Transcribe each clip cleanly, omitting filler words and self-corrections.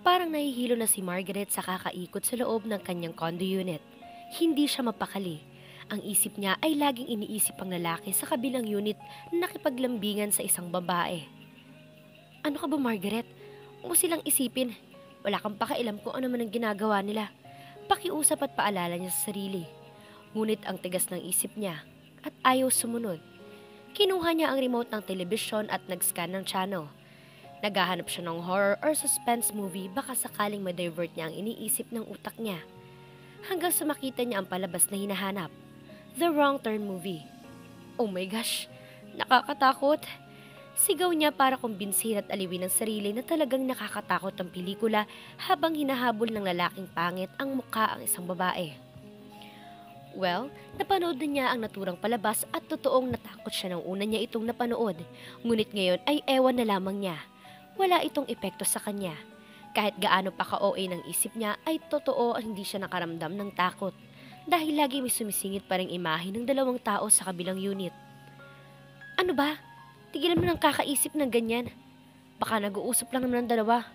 Parang nahihilo na si Margaret sa kakaikot sa loob ng kanyang condo unit. Hindi siya mapakali. Ang isip niya ay laging iniisip ang lalaki sa kabilang unit na nakipaglambingan sa isang babae. Ano ka ba, Margaret? Huwag mo silang isipin. Wala kang pakialam kung ano man ang ginagawa nila. Pakiusap at paalala niya sa sarili. Ngunit ang tigas ng isip niya at ayaw sumunod. Kinuha niya ang remote ng telebisyon at nag-scan ng channel. Naghahanap siya ng horror or suspense movie baka sakaling ma-divert niya ang iniisip ng utak niya. Hanggang sa makita niya ang palabas na hinahanap. The Wrong Turn movie. Oh my gosh, nakakatakot. Sigaw niya para kumbinsihin at aliwin ang sarili na talagang nakakatakot ang pelikula habang hinahabol ng lalaking pangit ang mukha ang isang babae. Well, napanood na niya ang naturang palabas at totoong natakot siya nang una niya itong napanood. Ngunit ngayon ay ewan na lamang niya. Wala itong epekto sa kanya. Kahit gaano pa ka-OA ng isip niya ay totoo hindi siya nakaramdam ng takot. Dahil lagi may sumisingit pa ring imahe ng dalawang tao sa kabilang unit. Ano ba? Tigilan mo ng kakaisip ng ganyan. Baka nag-uusap lang naman ng dalawa.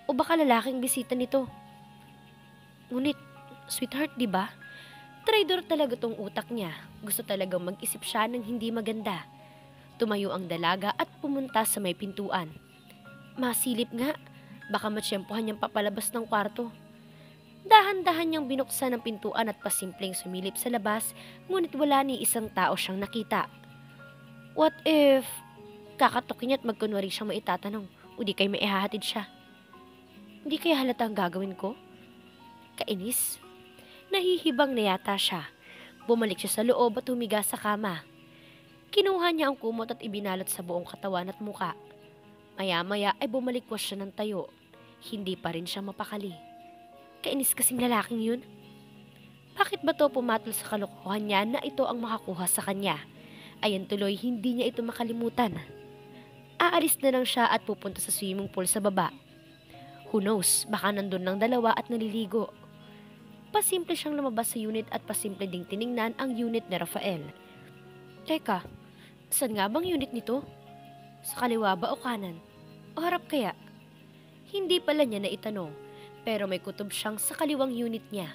O baka lalaking bisita nito. Ngunit, sweetheart, di ba? Traidor talaga tong utak niya. Gusto talagang mag-isip siya ng hindi maganda. Tumayo ang dalaga at pumunta sa may pintuan. Masilip nga, baka matsyempohan niyang papalabas ng kwarto. Dahan-dahan niyang binuksan ang pintuan at pasimpleng sumilip sa labas, ngunit wala ni isang tao siyang nakita. What if kakatokin niya at magkunwari siyang maitatanong o di kay may ihahatid siya? Hindi kaya halata ang gagawin ko? Kainis. Nahihibang na yata siya. Bumalik siya sa loob at humiga sa kama. Kinuha niya ang kumot at ibinalot sa buong katawan at muka. Maya-maya ay bumalikwas siya ng tayo. Hindi pa rin siya mapakali. Kainis kasing lalaking yun. Bakit ba to pumatol sa kalokohan niya na ito ang makakuha sa kanya? Ayan tuloy, hindi niya ito makalimutan. Aalis na lang siya at pupunta sa swimming pool sa baba. Who knows, baka nandun lang dalawa at naliligo. Pasimple siyang lumabas sa unit at pasimple ding tiningnan ang unit ni Rafael. Teka, saan nga bang unit nito? Sa kaliwa ba o kanan? O harap kaya? Hindi pala niya naitanong, pero may kutob siyang sa kaliwang unit niya.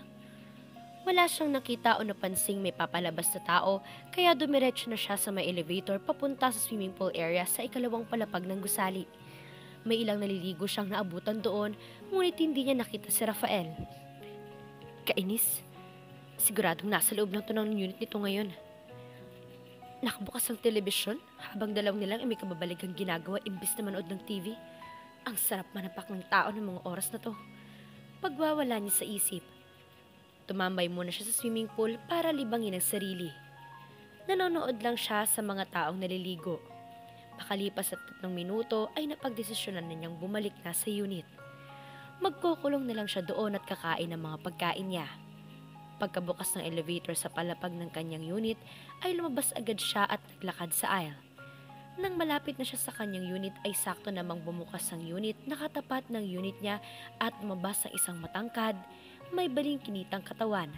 Wala siyang nakita o napansing may papalabas na tao, kaya dumiretso na siya sa may elevator papunta sa swimming pool area sa ikalawang palapag ng gusali. May ilang naliligo siyang naabutan doon, ngunit hindi niya nakita si Rafael. Kainis. Siguradong nasa loob lang to ng unit nito ngayon. Nakabukas ang telebisyon habang dalaw nilang ay may kababaligang ginagawa imbis na manood ng TV. Ang sarap manapak ng tao ng mga oras na to. Pagwawala niya sa isip. Tumambay muna siya sa swimming pool para libangin ang sarili. Nanonood lang siya sa mga taong naliligo. Makalipas at 3 minuto ay napagdesisyonan na niyang bumalik na sa unit. Magkukulong na lang siya doon at kakain ng mga pagkain niya. Pagkabukas ng elevator sa palapag ng kanyang unit, ay lumabas agad siya at naglakad sa aisle. Nang malapit na siya sa kanyang unit ay sakto namang bumukas ang unit na katapat ng unit niya at lumabas ang isang matangkad, may baling kinitang katawan,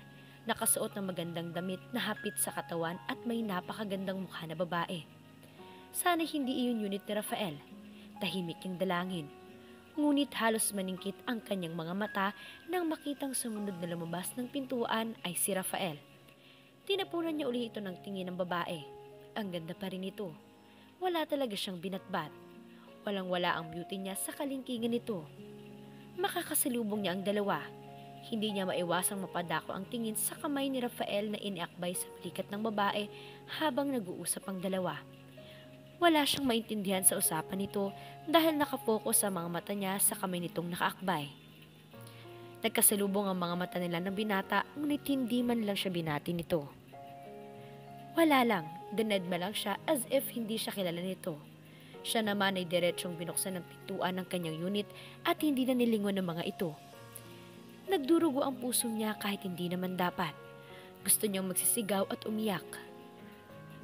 nakasuot ng magandang damit na hapit sa katawan at may napakagandang mukha na babae. Sana hindi iyon unit ni Rafael. Tahimik yung dalangin. Ngunit halos maningkit ang kanyang mga mata nang makitang sumunod na lumabas ng pintuan ay si Rafael. Tinapunan niya uli ito ng tingin ng babae. Ang ganda pa rin ito. Wala talaga siyang binatbat. Walang-wala ang beauty niya sa kalingkingan nito. Makakasalubong niya ang dalawa. Hindi niya maiwasang mapadako ang tingin sa kamay ni Rafael na iniakbay sa balikat ng babae habang nag-uusap ang dalawa. Wala siyang maintindihan sa usapan nito dahil nakapokus sa mga mata niya sa kamay nitong nakaakbay. Nagkasalubong ang mga mata nila ng binata ngunit hindi man lang siya binati nito. Wala lang, dinedma lang siya as if hindi siya kilala nito. Siya naman ay diretsyong binuksan ng pintuan ng kanyang unit at hindi na nilingon ng mga ito. Nagdurugo ang puso niya kahit hindi naman dapat. Gusto niyang magsisigaw at umiyak.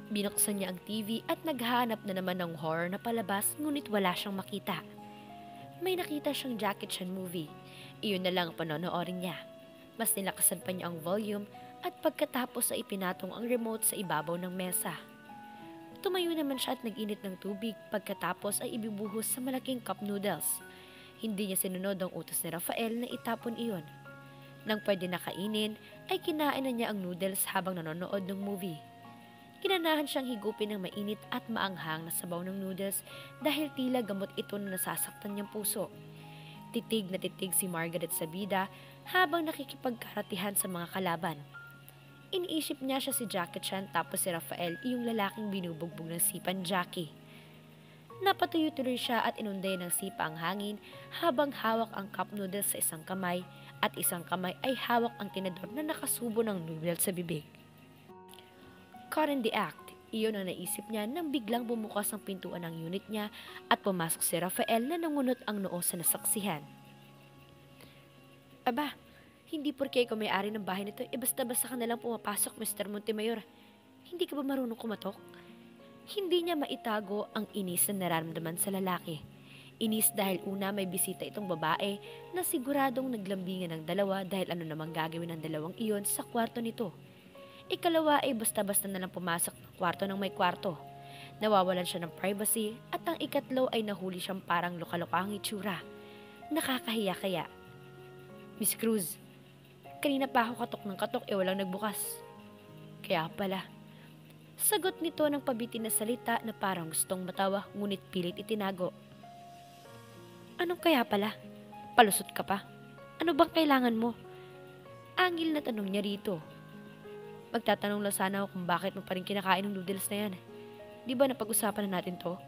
Binuksan niya ang TV at naghahanap na naman ng horror na palabas ngunit wala siyang makita. May nakita siyang Jackie Chan movie. Iyon na lang ang panonoorin niya. Mas nilakasan pa niya ang volume at pagkatapos ay ipinatong ang remote sa ibabaw ng mesa. Tumayo naman siya at nag-init ng tubig pagkatapos ay ibibuhos sa malaking cup noodles. Hindi niya sinunod ang utos ni Rafael na itapon iyon. Nang pwede na kainin, ay kinain na niya ang noodles habang nanonood ng movie. Kinanahan siyang higupin ng mainit at maanghang na sabaw ng noodles dahil tila gamot ito na nasasaktan niyang puso. Titig na titig si Margaret sa bida habang nakikipagkaratihan sa mga kalaban. Iniisip niya siya si Jackie Chan tapos si Rafael yung lalaking binubugbog ng sipan Jackie. Napatuyo tuloy siya at inunday ng sipa ang hangin habang hawak ang cup noodles sa isang kamay at isang kamay ay hawak ang tinador na nakasubo ng noodles sa bibig. Caught in the act, iyon ang naisip niya nang biglang bumukas ang pintuan ng unit niya at pumasok si Rafael na nangunot ang noo sa nasaksihan. Aba, hindi porke ikaw may-ari ng bahay nito, basta-basta ka nalang pumapasok, Mr. Montemayor. Hindi ka ba marunong kumatok? Hindi niya maitago ang inis na nararamdaman sa lalaki. Inis dahil una may bisita itong babae na siguradong naglambingan ng dalawa dahil ano namang gagawin ng dalawang iyon sa kwarto nito. Ikalawa ay basta-basta nalang pumasok ng kwarto ng may kwarto. Nawawalan siya ng privacy at ang ikatlo ay nahuli siyang parang luka-lukang itsura. Nakakahiya kaya. Miss Cruz, kanina pa ako katok ng katok walang nagbukas. Kaya pala. Sagot nito ng pabitin na salita na parang gustong matawa ngunit pilit itinago. Anong kaya pala? Palusot ka pa? Ano bang kailangan mo? Angil na tanong niya rito. Magtatanong lang sana ako kung bakit mo pa rin kinakain ng noodles na yan. Di ba napag-usapan na natin to?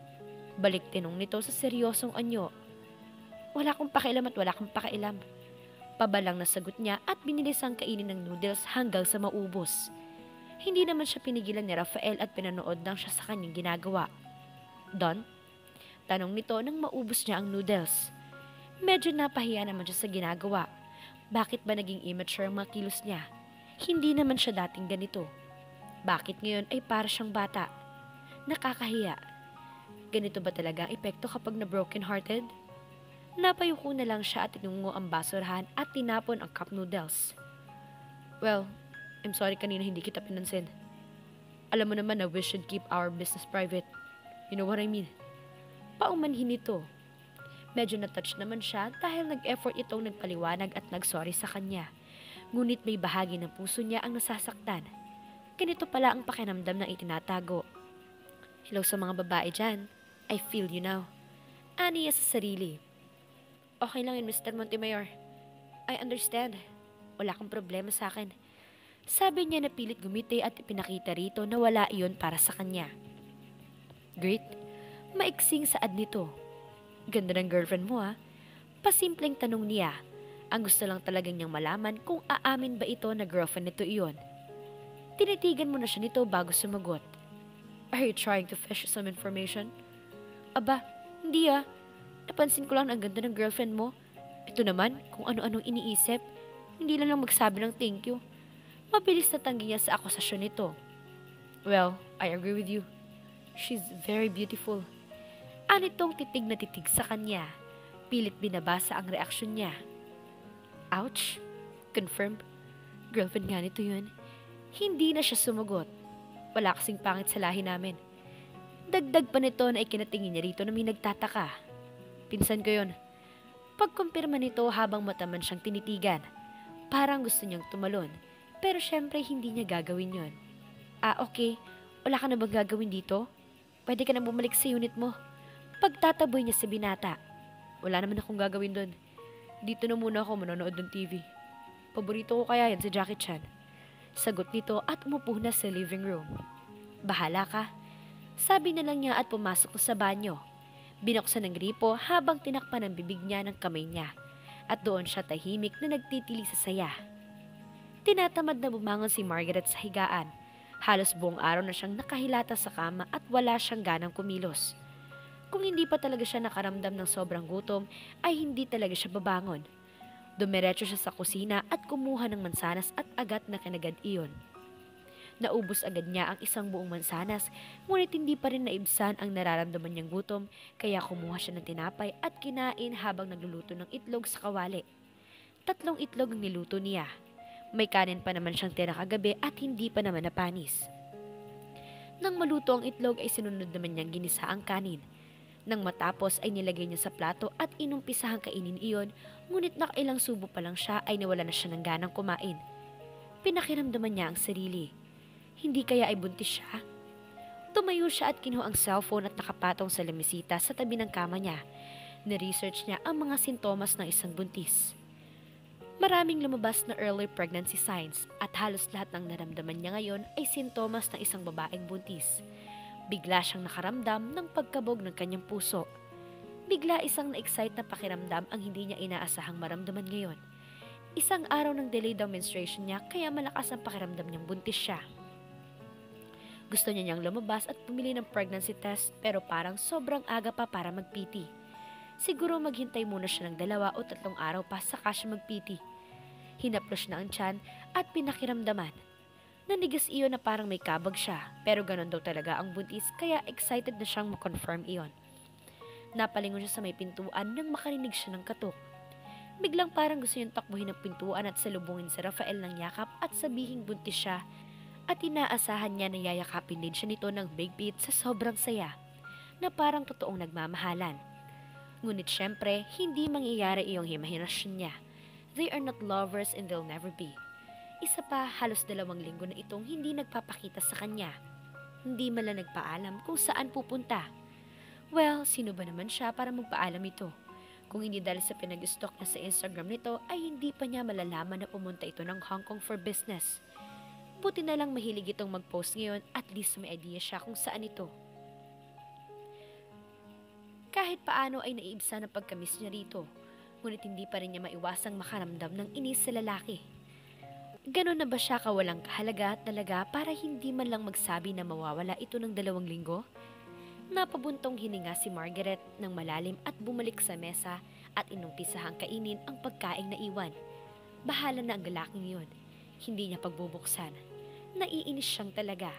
Balik tinong nito sa seryosong anyo. Wala akong pakialam at wala akong pakialam. Pabalang na sagot niya at binilisang kainin ng noodles hanggang sa maubos. Hindi naman siya pinigilan ni Rafael at pinanood lang siya sa kanyang ginagawa. Don? Tanong nito nang maubos niya ang noodles. Medyo napahiya naman siya sa ginagawa. Bakit ba naging immature ang mga kilos niya? Hindi naman siya dating ganito. Bakit ngayon ay para siyang bata? Nakakahiya. Ganito ba talaga ang epekto kapag na-broken-hearted? Napayuko na lang siya at tinungo ang basurahan at tinapon ang cup noodles. Well, I'm sorry kanina hindi kita pinansin. Alam mo naman na we should keep our business private. You know what I mean? Paumanhin ito. Medyo na-touch naman siya dahil nag-effort itong nagpaliwanag at nag-sorry sa kanya. Ngunit may bahagi ng puso niya ang nasasaktan. Ganito pala ang pakiramdam na itinatago. Hello sa mga babae dyan. I feel you now. Aniya sa sarili. Okay lang yun, Mr. Montemayor. I understand. Wala kang problema sa akin. Sabi niya na pilit gumiti at ipinakita rito na wala iyon para sa kanya. Great. Maiksing saad nito. Ganda ng girlfriend mo ha. Pasimpleng tanong niya. Ang gusto lang talagang niyang malaman kung aamin ba ito na girlfriend nito iyon. Tinitigan mo na siya nito bago sumagot. Are you trying to fish some information? Aba, hindi ah. Napansin ko lang na ang ganda ng girlfriend mo. Ito naman, kung ano-anong iniisip. Hindi lang magsabi ng thank you. Mabilis na tanggi niya sa akusasyon nito. Well, I agree with you. She's very beautiful. Anitong titig na titig sa kanya. Pilit binabasa ang reaksyon niya. Ouch! Confirmed. Girlfriend nga nito yun. Hindi na siya sumagot. Wala kasing pangit sa lahi namin. Dagdag pa nito na ikinatingin niya rito na may nagtataka. Pinsan ko yun. Pagkumpirma nito habang mataman siyang tinitigan. Parang gusto niyang tumalon. Pero syempre hindi niya gagawin yon. Okay. Wala ka na bang gagawin dito? Pwede ka na bumalik sa unit mo. Pagtataboy niya sa binata. Wala naman akong gagawin doon. Dito na muna ako manonood ng TV. Paborito ko kaya yan si Jackie Chan. Sagot nito at umupo na sa living room. Bahala ka. Sabi na lang niya at pumasok sa banyo. Binuksan ng gripo habang tinakpan ang bibig niya ng kamay niya. At doon siya tahimik na nagtitili sa saya. Tinatamad na bumangon si Margaret sa higaan. Halos buong araw na siyang nakahilata sa kama at wala siyang ganang kumilos. Kung hindi pa talaga siya nakaramdam ng sobrang gutom, ay hindi talaga siya babangon. Dumiretso siya sa kusina at kumuha ng mansanas at agad na kinagad iyon. Naubos agad niya ang isang buong mansanas, ngunit hindi pa rin naibsan ang nararamdaman niyang gutom, kaya kumuha siya ng tinapay at kinain habang nagluluto ng itlog sa kawali. 3 itlog ang niluto niya. May kanin pa naman siyang tira kagabi at hindi pa naman napanis. Nang maluto ang itlog ay sinunod naman niyang ginisa ang kanin. Nang matapos ay nilagay niya sa plato at inumpisahang kainin iyon, ngunit nakailang subo pa lang siya ay nawala na siya ng ganang kumain. Pinakiramdaman niya ang sarili. Hindi kaya ay buntis siya? Tumayo siya at kinuha ang cellphone at nakapatong sa lamesita sa tabi ng kama niya. Na-research niya ang mga sintomas ng isang buntis. Maraming lumabas na early pregnancy signs at halos lahat ng naramdaman niya ngayon ay sintomas ng isang babaeng buntis. Bigla siyang nakaramdam ng pagkabog ng kanyang puso. Bigla isang na-excite na pakiramdam ang hindi niya inaasahang maramdaman ngayon. Isang araw ng delayed daw menstruation niya kaya malakas ang pakiramdam niyang buntis siya. Gusto niya niyang lumabas at pumili ng pregnancy test pero parang sobrang aga pa para mag-PT. Siguro maghintay muna siya ng 2 o 3 araw pa saka siya mag-PT. Hinaplos na ang tiyan at pinakiramdaman. Nanigas iyon na parang may kabag siya pero ganon daw talaga ang buntis kaya excited na siyang makonfirm iyon. Napalingon siya sa may pintuan nang makarinig siya ng katok. Biglang parang gusto niyang takbuhin ang pintuan at salubungin si Rafael ng yakap at sabihing buntis siya at inaasahan niya na yayakapin din siya nito ng bigpit sa sobrang saya na parang totoong nagmamahalan. Ngunit syempre, hindi mangyayari iyong imahinasyon niya. They are not lovers and they'll never be. Isa pa, halos 2 linggo na itong hindi nagpapakita sa kanya. Hindi man lang nagpaalam kung saan pupunta. Well, sino ba naman siya para magpaalam ito? Kung hindi dahil sa pinag-stalk niya sa Instagram nito, ay hindi pa niya malalaman na pumunta ito ng Hong Kong for business. Buti na lang mahilig itong mag-post ngayon, at least may idea siya kung saan ito. Kahit paano ay naiibsa ng pagkamis niya rito, ngunit hindi pa rin niya maiwasang makaramdam ng inis sa lalaki. Ganon na ba siya kawalang kahalaga talaga para hindi man lang magsabi na mawawala ito ng 2 linggo? Napabuntong hininga si Margaret ng malalim at bumalik sa mesa at inumpisahang kainin ang pagkaing naiwan. Bahala na ang lalaking yun. Hindi niya pagbubuksan. Naiinis siyang talaga.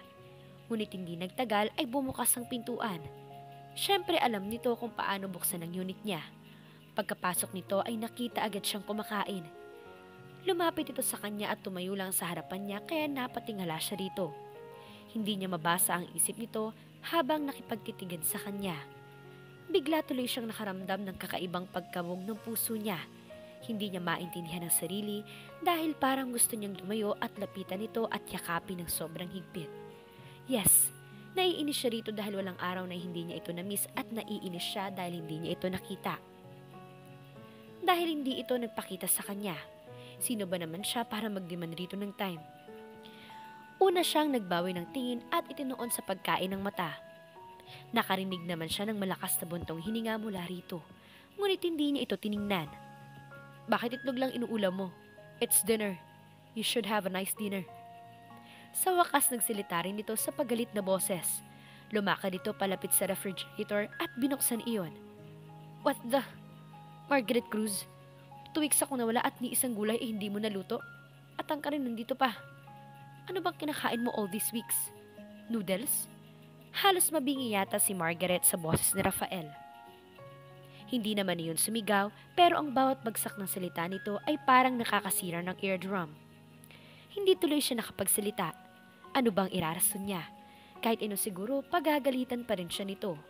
Ngunit hindi nagtagal ay bumukas ang pintuan. Siyempre alam nito kung paano buksan ang unit niya. Pagkapasok nito ay nakita agad siyang kumakain. Lumapit ito sa kanya at tumayo lang sa harapan niya kaya napatingala siya rito. Hindi niya mabasa ang isip nito habang nakipagtitigan sa kanya. Bigla tuloy siyang nakaramdam ng kakaibang pagkabog ng puso niya. Hindi niya maintindihan ang sarili dahil parang gusto niyang lumayo at lapitan ito at yakapin ng sobrang higpit. Yes, naiinis siya rito dahil walang araw na hindi niya ito na-miss at naiinis siya dahil hindi niya ito nakita. Dahil hindi ito nagpakita sa kanya. Sino ba naman siya para magdemand rito ng time? Una siyang nagbawi ng tingin at itinuon sa pagkain ng mata. Nakarinig naman siya ng malakas na buntong hininga mula rito. Ngunit hindi niya ito tiningnan. Bakit itlog lang inuulam mo? It's dinner. You should have a nice dinner. Sa wakas nagsilita rin ito sa pagalit na boses. Lumakad ito palapit sa refrigerator at binuksan iyon. What the? Margaret Cruz, 2 weeks ako nawala at ni isang gulay ay hindi mo naluto. At ang ka rin nandito pa. Ano bang kinakain mo all these weeks? Noodles? Halos mabingi yata si Margaret sa boses ni Rafael. Hindi naman iyon sumigaw pero ang bawat bagsak ng salita nito ay parang nakakasira ng eardrum. Hindi tuloy siya nakapagsalita. Ano bang irarason niya? Kahit siguro pagagalitan pa rin siya nito.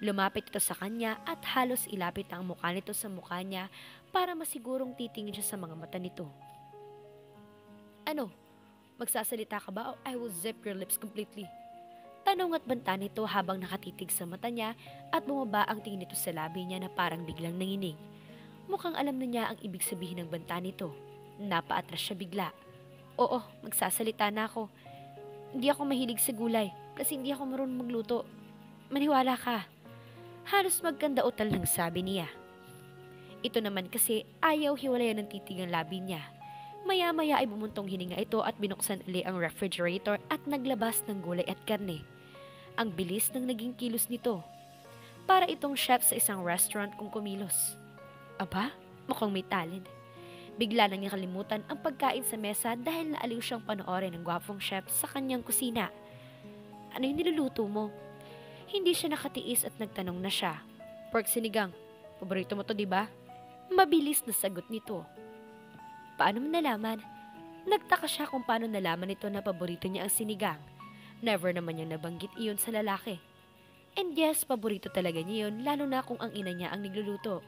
Lumapit ito sa kanya at halos ilapit ang mukha nito sa mukha niya para masigurong titingin siya sa mga mata nito. Ano? Magsasalita ka ba o I will zip your lips completely? Tanong at banta nito habang nakatitig sa mata niya at bumaba ang tingin nito sa labi niya na parang biglang nanginig. Mukhang alam na niya ang ibig sabihin ng banta nito. Napaatras siya bigla. Oo, magsasalita na ako. Hindi ako mahilig sa gulay kasi hindi ako marunong magluto. Maniwala ka. Halos magkanda-utal ng sabi niya. Ito naman kasi ayaw hiwalayan ng titig ang labi niya. Maya-maya ay bumuntong hininga ito at binuksan uli ang refrigerator at naglabas ng gulay at karne. Ang bilis ng naging kilos nito. Para itong chef sa isang restaurant kung kumilos. Aba, mukhang may talent. Bigla nang nakalimutan ang pagkain sa mesa dahil naaliw siyang panoorin ng gwapong chef sa kanyang kusina. Ano yung niluluto mo? Hindi siya nakatiis at nagtanong na siya. Pork sinigang. Paborito mo to, diba? Mabilis na sagot nito. Paano mo nalaman? Nagtaka siya kung paano nalaman nito na paborito niya ang sinigang. Never naman niyang nabanggit iyon sa lalaki. And yes, paborito talaga niya yun, lalo na kung ang ina niya ang nagluluto.